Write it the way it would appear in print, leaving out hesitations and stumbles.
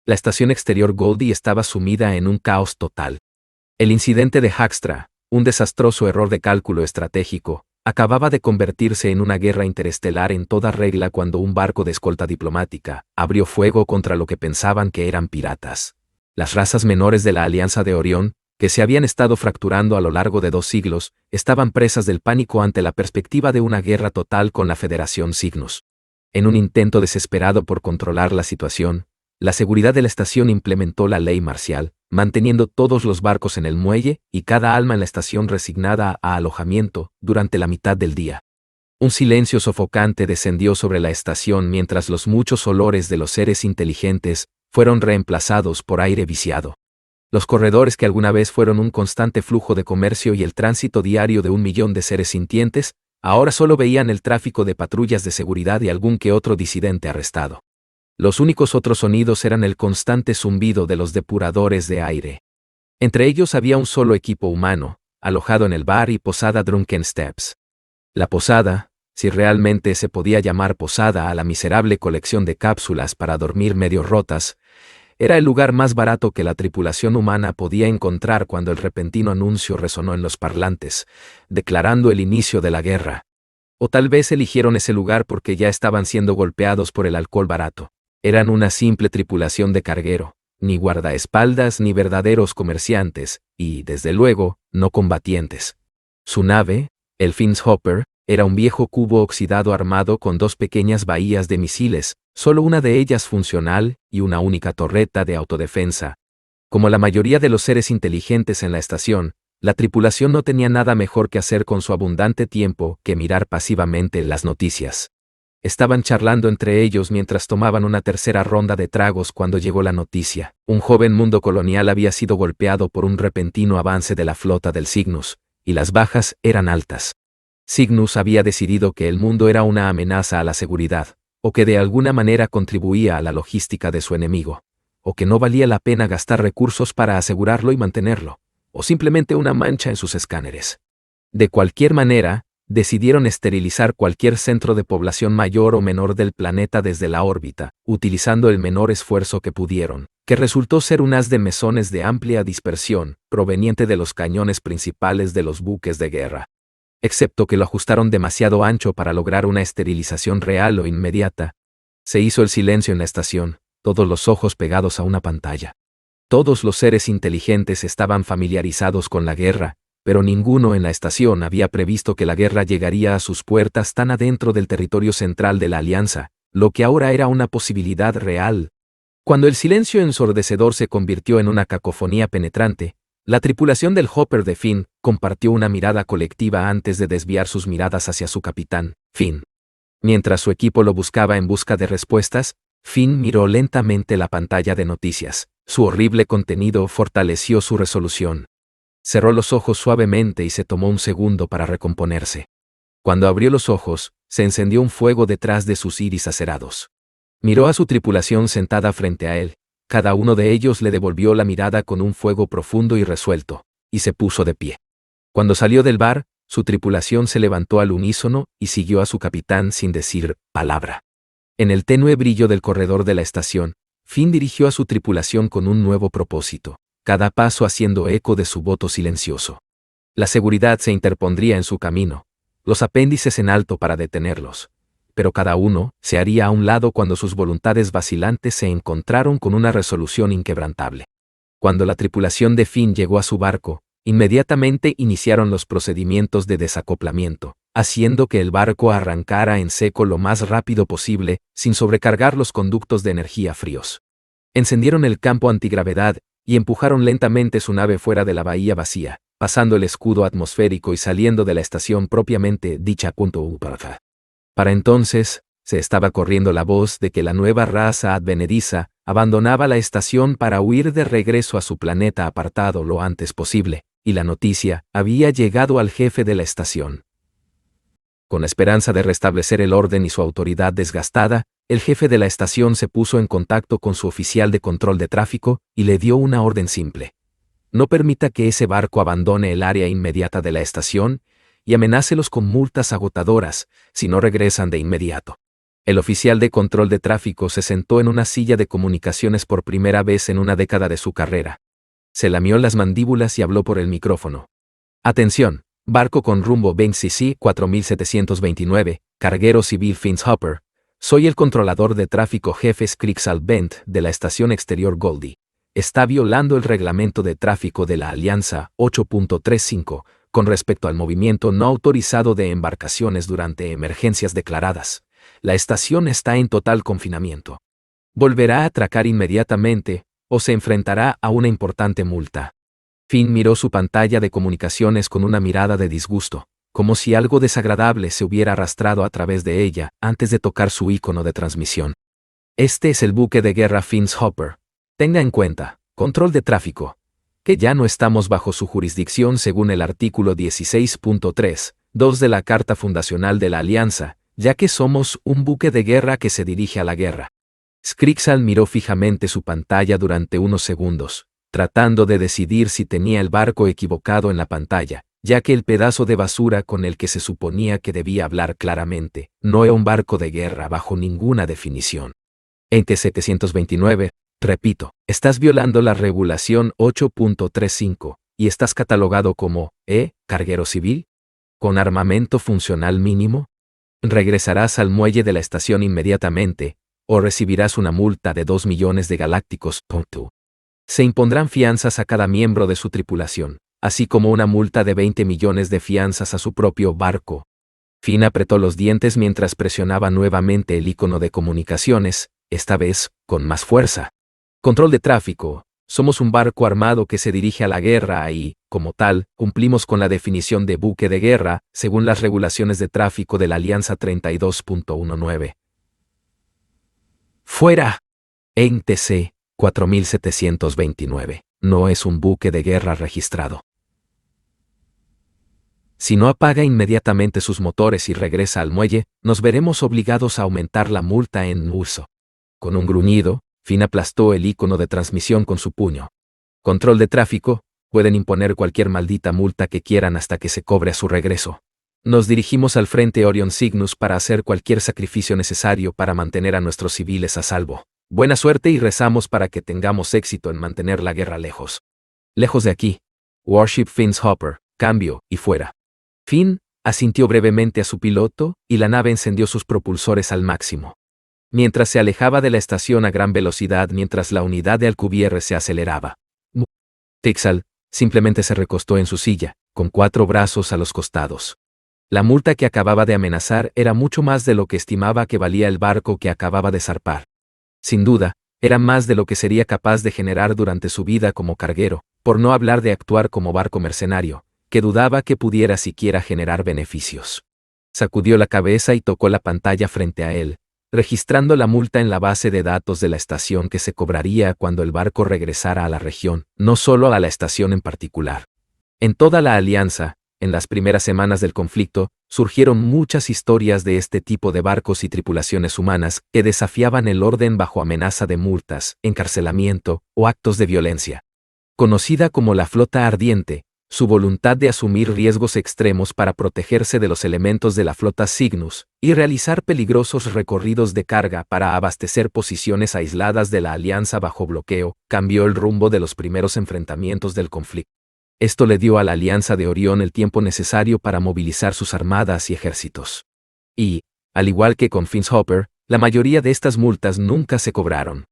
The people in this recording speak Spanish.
La estación exterior Goldie estaba sumida en un caos total. El incidente de Hextra, un desastroso error de cálculo estratégico, acababa de convertirse en una guerra interestelar en toda regla cuando un barco de escolta diplomática abrió fuego contra lo que pensaban que eran piratas. Las razas menores de la Alianza de Orión, que se habían estado fracturando a lo largo de 2 siglos, estaban presas del pánico ante la perspectiva de una guerra total con la Federación Cygnus. En un intento desesperado por controlar la situación, la seguridad de la estación implementó la ley marcial, manteniendo todos los barcos en el muelle y cada alma en la estación resignada a alojamiento durante la mitad del día. Un silencio sofocante descendió sobre la estación mientras los muchos olores de los seres inteligentes fueron reemplazados por aire viciado. Los corredores que alguna vez fueron un constante flujo de comercio y el tránsito diario de 1 millón de seres sintientes, ahora solo veían el tráfico de patrullas de seguridad y algún que otro disidente arrestado. Los únicos otros sonidos eran el constante zumbido de los depuradores de aire. Entre ellos había un solo equipo humano, alojado en el bar y posada Drunken Steps. La posada, si realmente se podía llamar posada a la miserable colección de cápsulas para dormir medio rotas, era el lugar más barato que la tripulación humana podía encontrar cuando el repentino anuncio resonó en los parlantes, declarando el inicio de la guerra. O tal vez eligieron ese lugar porque ya estaban siendo golpeados por el alcohol barato. Eran una simple tripulación de carguero, ni guardaespaldas ni verdaderos comerciantes, y, desde luego, no combatientes. Su nave, el Finnshopper, era un viejo cubo oxidado armado con 2 pequeñas bahías de misiles, solo una de ellas funcional y una única torreta de autodefensa. Como la mayoría de los seres inteligentes en la estación, la tripulación no tenía nada mejor que hacer con su abundante tiempo que mirar pasivamente las noticias. Estaban charlando entre ellos mientras tomaban una tercera ronda de tragos cuando llegó la noticia. Un joven mundo colonial había sido golpeado por un repentino avance de la flota del Cygnus, y las bajas eran altas. Cygnus había decidido que el mundo era una amenaza a la seguridad, o que de alguna manera contribuía a la logística de su enemigo, o que no valía la pena gastar recursos para asegurarlo y mantenerlo, o simplemente una mancha en sus escáneres. De cualquier manera, decidieron esterilizar cualquier centro de población mayor o menor del planeta desde la órbita, utilizando el menor esfuerzo que pudieron, que resultó ser un haz de mesones de amplia dispersión, proveniente de los cañones principales de los buques de guerra. Excepto que lo ajustaron demasiado ancho para lograr una esterilización real o inmediata. Se hizo el silencio en la estación, todos los ojos pegados a una pantalla. Todos los seres inteligentes estaban familiarizados con la guerra, pero ninguno en la estación había previsto que la guerra llegaría a sus puertas tan adentro del territorio central de la Alianza, lo que ahora era una posibilidad real. Cuando el silencio ensordecedor se convirtió en una cacofonía penetrante, la tripulación del Hopper de Finn compartió una mirada colectiva antes de desviar sus miradas hacia su capitán, Finn. Mientras su equipo lo buscaba en busca de respuestas, Finn miró lentamente la pantalla de noticias. Su horrible contenido fortaleció su resolución. Cerró los ojos suavemente y se tomó un segundo para recomponerse. Cuando abrió los ojos, se encendió un fuego detrás de sus iris acerados. Miró a su tripulación sentada frente a él. Cada uno de ellos le devolvió la mirada con un fuego profundo y resuelto, y se puso de pie. Cuando salió del bar, su tripulación se levantó al unísono y siguió a su capitán sin decir palabra. En el tenue brillo del corredor de la estación, Finn dirigió a su tripulación con un nuevo propósito, cada paso haciendo eco de su voto silencioso. La seguridad se interpondría en su camino, los apéndices en alto para detenerlos, pero cada uno se haría a un lado cuando sus voluntades vacilantes se encontraron con una resolución inquebrantable. Cuando la tripulación de Finn llegó a su barco, inmediatamente iniciaron los procedimientos de desacoplamiento, haciendo que el barco arrancara en seco lo más rápido posible, sin sobrecargar los conductos de energía fríos. Encendieron el campo antigravedad y empujaron lentamente su nave fuera de la bahía vacía, pasando el escudo atmosférico y saliendo de la estación propiamente dicha. Para entonces, se estaba corriendo la voz de que la nueva raza advenediza abandonaba la estación para huir de regreso a su planeta apartado lo antes posible, y la noticia había llegado al jefe de la estación. Con la esperanza de restablecer el orden y su autoridad desgastada, el jefe de la estación se puso en contacto con su oficial de control de tráfico y le dio una orden simple. No permita que ese barco abandone el área inmediata de la estación y amenácelos con multas agotadoras si no regresan de inmediato. El oficial de control de tráfico se sentó en una silla de comunicaciones por primera vez en una década de su carrera. Se lamió las mandíbulas y habló por el micrófono. Atención, barco con rumbo BNCC 4729, carguero civil Fins Hopper. Soy el controlador de tráfico jefe Scrixal Bent de la estación exterior Goldie. Está violando el reglamento de tráfico de la Alianza 8.35 con respecto al movimiento no autorizado de embarcaciones durante emergencias declaradas. La estación está en total confinamiento. Volverá a atracar inmediatamente o se enfrentará a una importante multa. Finn miró su pantalla de comunicaciones con una mirada de disgusto, como si algo desagradable se hubiera arrastrado a través de ella antes de tocar su icono de transmisión. Este es el buque de guerra Fins Hopper. Tenga en cuenta, control de tráfico, que ya no estamos bajo su jurisdicción según el artículo 16.3.2 de la Carta Fundacional de la Alianza, ya que somos un buque de guerra que se dirige a la guerra. Scrixal miró fijamente su pantalla durante unos segundos, tratando de decidir si tenía el barco equivocado en la pantalla, ya que el pedazo de basura con el que se suponía que debía hablar claramente no era un barco de guerra bajo ninguna definición. Ente 729, repito, estás violando la regulación 8.35 y estás catalogado como, carguero civil, con armamento funcional mínimo. Regresarás al muelle de la estación inmediatamente, o recibirás una multa de 2 millones de galácticos. Se impondrán fianzas a cada miembro de su tripulación, así como una multa de 20 millones de fianzas a su propio barco. Finn apretó los dientes mientras presionaba nuevamente el icono de comunicaciones, esta vez, con más fuerza. Control de tráfico. Somos un barco armado que se dirige a la guerra y, como tal, cumplimos con la definición de buque de guerra, según las regulaciones de tráfico de la Alianza 32.19. ¡Fuera! ENTC 4729. No es un buque de guerra registrado. Si no apaga inmediatamente sus motores y regresa al muelle, nos veremos obligados a aumentar la multa en uso. Con un gruñido, Finn aplastó el icono de transmisión con su puño. Control de tráfico, pueden imponer cualquier maldita multa que quieran hasta que se cobre a su regreso. Nos dirigimos al frente Orion Cygnus para hacer cualquier sacrificio necesario para mantener a nuestros civiles a salvo. Buena suerte y rezamos para que tengamos éxito en mantener la guerra lejos. Lejos de aquí. Warship Fins Hopper, cambio, y fuera. Finn asintió brevemente a su piloto y la nave encendió sus propulsores al máximo. Mientras se alejaba de la estación a gran velocidad mientras la unidad de Alcubierre se aceleraba. Scrixal simplemente se recostó en su silla, con 4 brazos a los costados. La multa que acababa de amenazar era mucho más de lo que estimaba que valía el barco que acababa de zarpar. Sin duda, era más de lo que sería capaz de generar durante su vida como carguero, por no hablar de actuar como barco mercenario, que dudaba que pudiera siquiera generar beneficios. Sacudió la cabeza y tocó la pantalla frente a él, registrando la multa en la base de datos de la estación que se cobraría cuando el barco regresara a la región, no solo a la estación en particular. En toda la Alianza, en las primeras semanas del conflicto, surgieron muchas historias de este tipo de barcos y tripulaciones humanas que desafiaban el orden bajo amenaza de multas, encarcelamiento o actos de violencia. Conocida como la Flota Ardiente, su voluntad de asumir riesgos extremos para protegerse de los elementos de la flota Cygnus y realizar peligrosos recorridos de carga para abastecer posiciones aisladas de la Alianza bajo bloqueo, cambió el rumbo de los primeros enfrentamientos del conflicto. Esto le dio a la Alianza de Orión el tiempo necesario para movilizar sus armadas y ejércitos. Y, al igual que con Fins Hopper, la mayoría de estas multas nunca se cobraron.